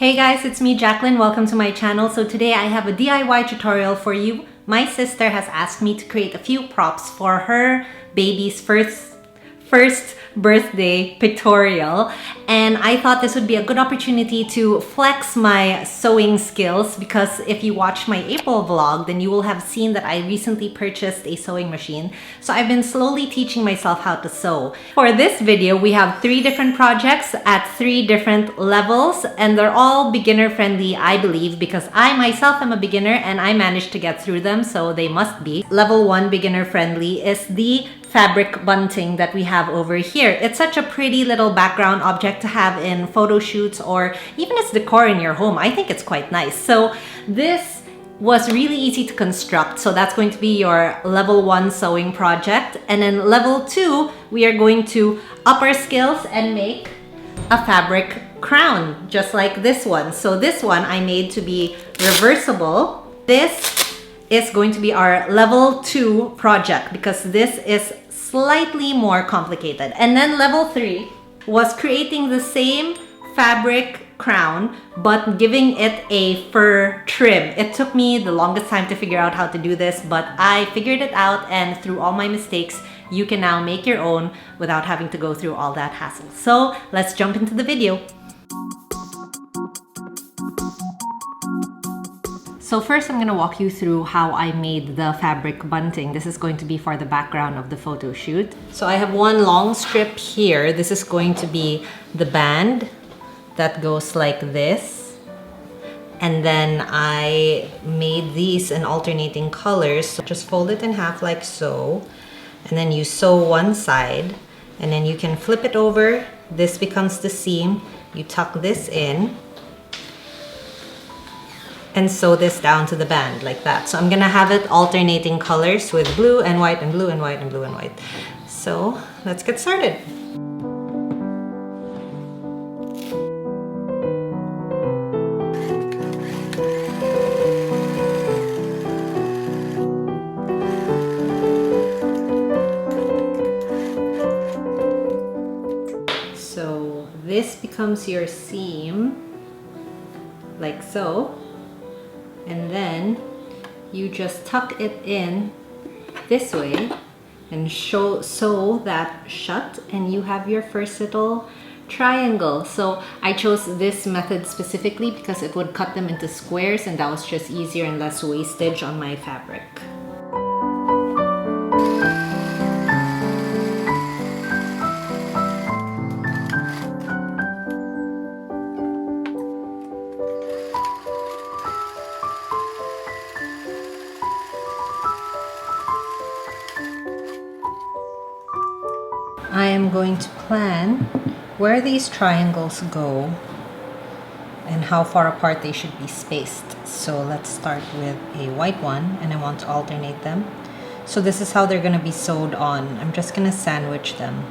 Hey guys, it's me Jacqueline. Welcome to my channel. So today I have a DIY tutorial for you. My sister has asked me to create a few props for her baby's first birthday pictorial, and I thought this would be a good opportunity to flex my sewing skills, because if you watch my April vlog, then you will have seen that I recently purchased a sewing machine. So I've been slowly teaching myself how to sew. For this video, we have 3 different projects at 3 different levels, and they're all beginner friendly, I believe, because I myself am a beginner and I managed to get through them, so they must be. Level 1 beginner friendly is the fabric bunting that we have over here. It's such a pretty little background object to have in photo shoots or even as decor in your home. I think it's quite nice. So this was really easy to construct. So that's going to be your level 1 sewing project. And then level 2, we are going to up our skills and make a fabric crown, just like this one. So this one I made to be reversible. This is going to be our level 2 project because this is slightly more complicated. And then level 3 was creating the same fabric crown but giving it a fur trim. It took me the longest time to figure out how to do this, but I figured it out, and through all my mistakes you can now make your own without having to go through all that hassle. So let's jump into the video. So first I'm going to walk you through how I made the fabric bunting. This is going to be for the background of the photo shoot. So I have one long strip here. This is going to be the band that goes like this. And then I made these in alternating colors. So just fold it in half like so. And then you sew one side. And then you can flip it over. This becomes the seam. You tuck this in and sew this down to the band like that. So I'm gonna have it alternating colors with blue and white and blue and white and blue and white. So let's get started. So this becomes your seam like so. And then you just tuck it in this way and sew that shut, and you have your first little triangle. So I chose this method specifically because it would cut them into squares, and that was just easier and less wastage on my fabric. I am going to plan where these triangles go and how far apart they should be spaced. So let's start with a white one, and I want to alternate them. So this is how they're going to be sewed on. I'm just going to sandwich them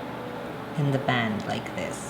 in the band like this.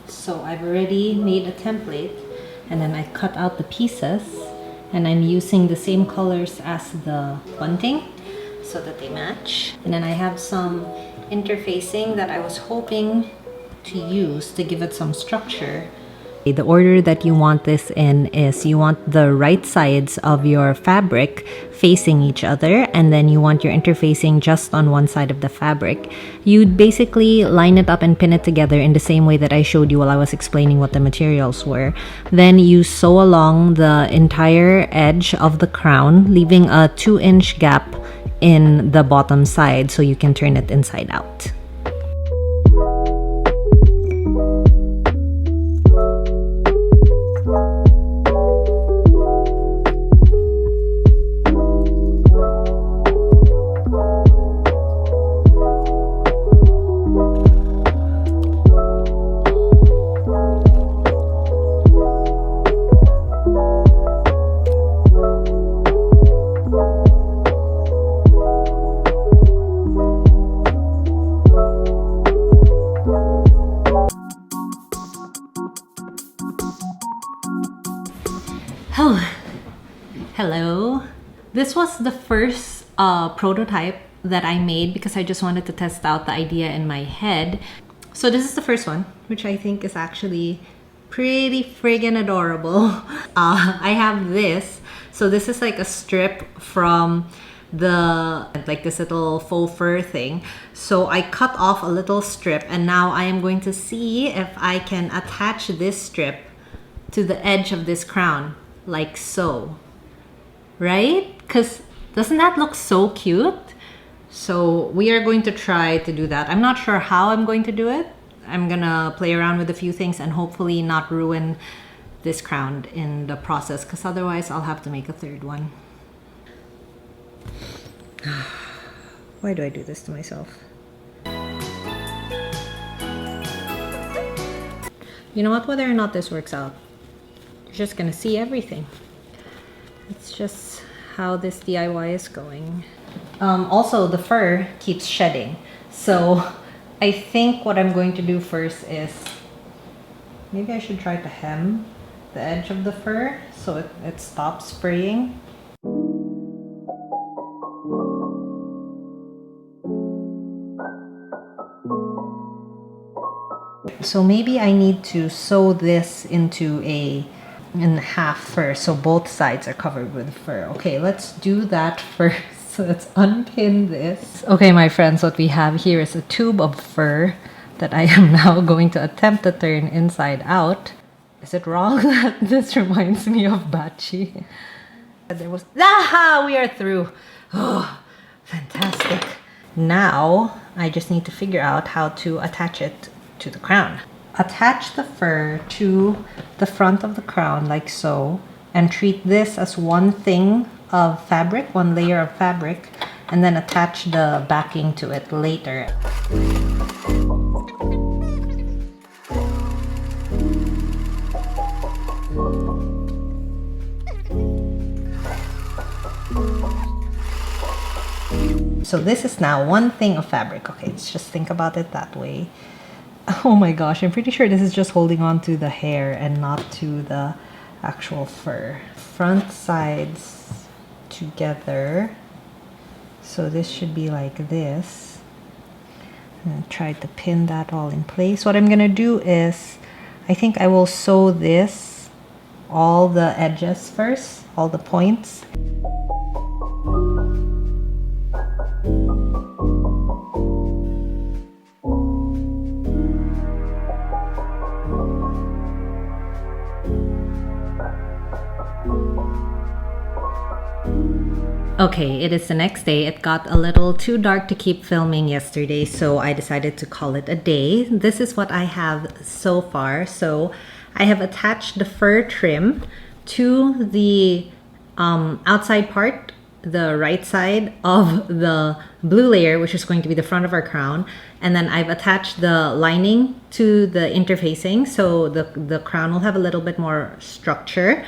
So I've already made a template, and then I cut out the pieces, and I'm using the same colors as the bunting so that they match. And then I have some interfacing that I was hoping to use to give it some structure. The order that you want this in is you want the right sides of your fabric facing each other, and then you want your interfacing just on one side of the fabric. You'd basically line it up and pin it together in the same way that I showed you while I was explaining what the materials were. Then you sew along the entire edge of the crown, leaving a 2-inch gap in the bottom side so you can turn it inside out. this was the first prototype that I made because I just wanted to test out the idea in my head. So this is the first one, which I think is actually pretty friggin' adorable. I have this. So this is like a strip from like this little faux fur thing. So I cut off a little strip, and now I am going to see if I can attach this strip to the edge of this crown, like so. Right? Because doesn't that look so cute? So we are going to try to do that. I'm not sure how I'm going to do it. I'm gonna play around with a few things and hopefully not ruin this crown in the process, because otherwise I'll have to make a third one. Why do I do this to myself? You know what? Whether or not this works out, you're just gonna see everything. It's just how this DIY is going. Also, the fur keeps shedding. So I think what I'm going to do first is, maybe I should try to hem the edge of the fur so it stops spraying. So maybe I need to sew this into in half first, so both sides are covered with fur. Okay, let's do that first. So let's unpin this. Okay, my friends, what we have here is a tube of fur that I am now going to attempt to turn inside out. Is it wrong that this reminds me of Bachi? There was... Aha! We are through. Oh, fantastic. Now, I just need to figure out how to attach it to the crown. Attach the fur to the front of the crown like so, and treat this as one thing of fabric, one layer of fabric, and then attach the backing to it later. So this is now one thing of fabric. Okay, let's just think about it that way. Oh my gosh, I'm pretty sure this is just holding on to the hair and not to the actual fur. Front sides together. So this should be like this. And try to pin that all in place. What I'm gonna do is, I think I will sew this, all the edges first, all the points. Okay, it is the next day. It got a little too dark to keep filming yesterday, so I decided to call it a day. This is what I have so far. So I have attached the fur trim to the outside part, the right side of the blue layer, which is going to be the front of our crown. And then I've attached the lining to the interfacing, so the crown will have a little bit more structure.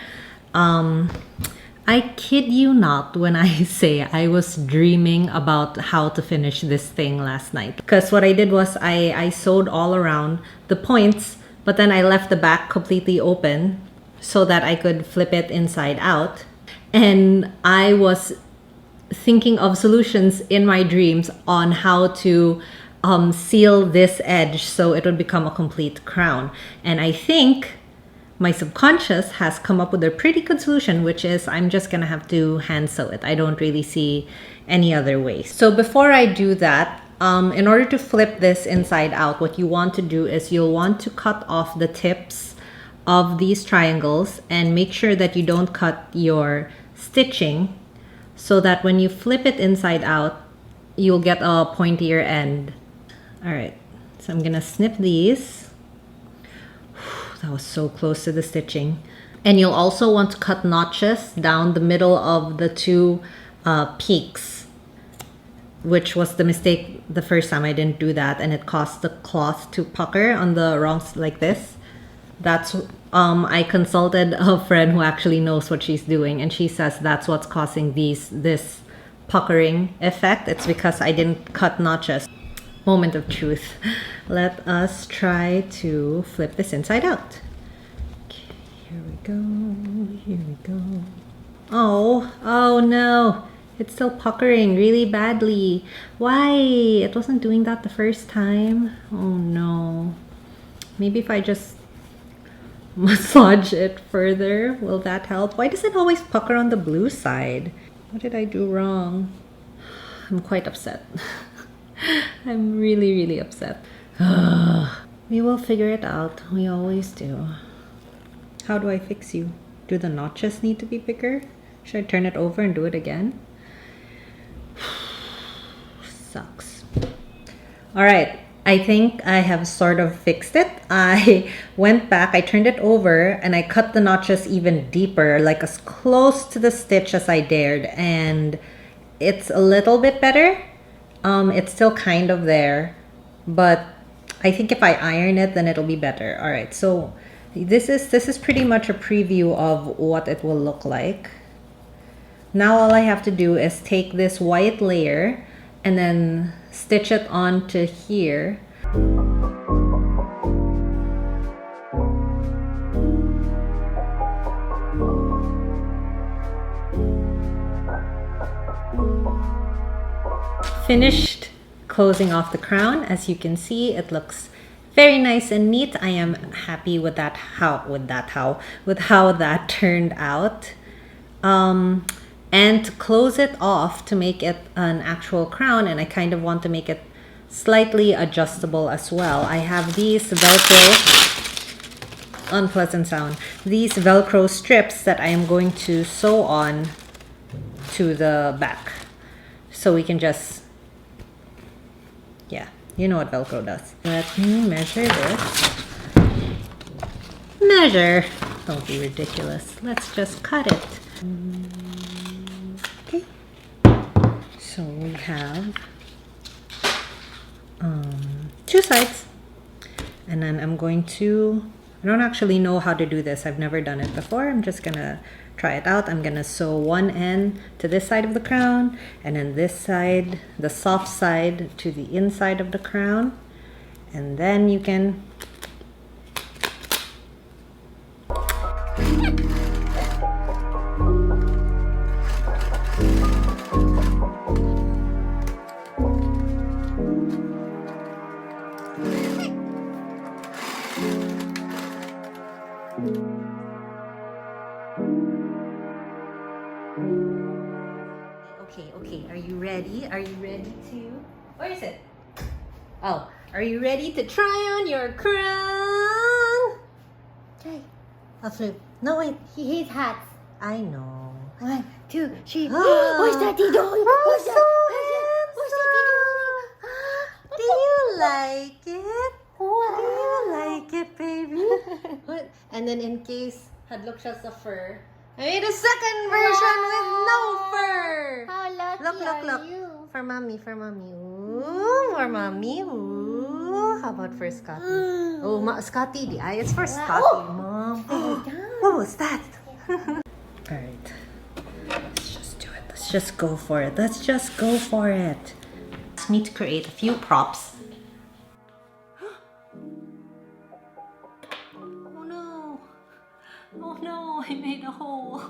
I kid you not when I say I was dreaming about how to finish this thing last night. Because what I did was I sewed all around the points, but then I left the back completely open so that I could flip it inside out. And I was thinking of solutions in my dreams on how to seal this edge so it would become a complete crown. And I think my subconscious has come up with a pretty good solution, which is I'm just gonna have to hand sew it. I don't really see any other way. So before I do that, in order to flip this inside out, what you want to do is you'll want to cut off the tips of these triangles and make sure that you don't cut your stitching, so that when you flip it inside out, you'll get a pointier end. All right, so I'm gonna snip these. That was so close to the stitching. And you'll also want to cut notches down the middle of the two peaks, which was the mistake the first time. I didn't do that, and it caused the cloth to pucker on the wrong, like this. That's I consulted a friend who actually knows what she's doing, and she says that's what's causing this puckering effect. It's because I didn't cut notches. Moment of truth. Let us try to flip this inside out. Okay, here we go, here we go. Oh no. It's still puckering really badly. Why? It wasn't doing that the first time. Oh no. Maybe if I just massage it further, will that help? Why does it always pucker on the blue side? What did I do wrong? I'm quite upset. I'm really, really upset. We will figure it out. We always do. How do I fix you? Do the notches need to be bigger? Should I turn it over and do it again? Sucks. All right, I think I have sort of fixed it. I went back, I turned it over, and I cut the notches even deeper, like as close to the stitch as I dared, and it's a little bit better. It's still kind of there, but I think if I iron it, then it'll be better. All right, so this is pretty much a preview of what it will look like. Now all I have to do is take this white layer and then stitch it onto here. Finished closing off the crown. As you can see, it looks very nice and neat. I am happy with how that turned out. And to close it off to make it an actual crown, and I kind of want to make it slightly adjustable as well, I have these Velcro, unpleasant sound, these Velcro strips that I am going to sew on to the back. So we can just, yeah, you know what Velcro does. Let me measure this. Measure! Don't be ridiculous. Let's just cut it. Okay. So we have two sides. And then I'm going to, I don't actually know how to do this. I've never done it before. I'm just gonna try it out. I'm gonna sew one end to this side of the crown, and then this side, the soft side, to the inside of the crown. And then you can Okay, are you ready? Are you ready to... Where is it? Oh, are you ready to try on your crown? Okay. I'll flip. No, wait. He hates hats. I know. 1, 2, 3. What's Daddy doing? Oh, What's so handsome! Do you like it? Wow. Do you like it, baby? What? And then in case hadlook siya sa fur, I made a second version with no fur! How lucky Look. are you? For mommy. Ooh, for mommy. Ooh. How about for Scotty? Oh, Scotty, the eye is for Scotty, Mom. What was that? Alright. Let's just do it. Let's just go for it. Just need to create a few props. Oh no, I made a hole.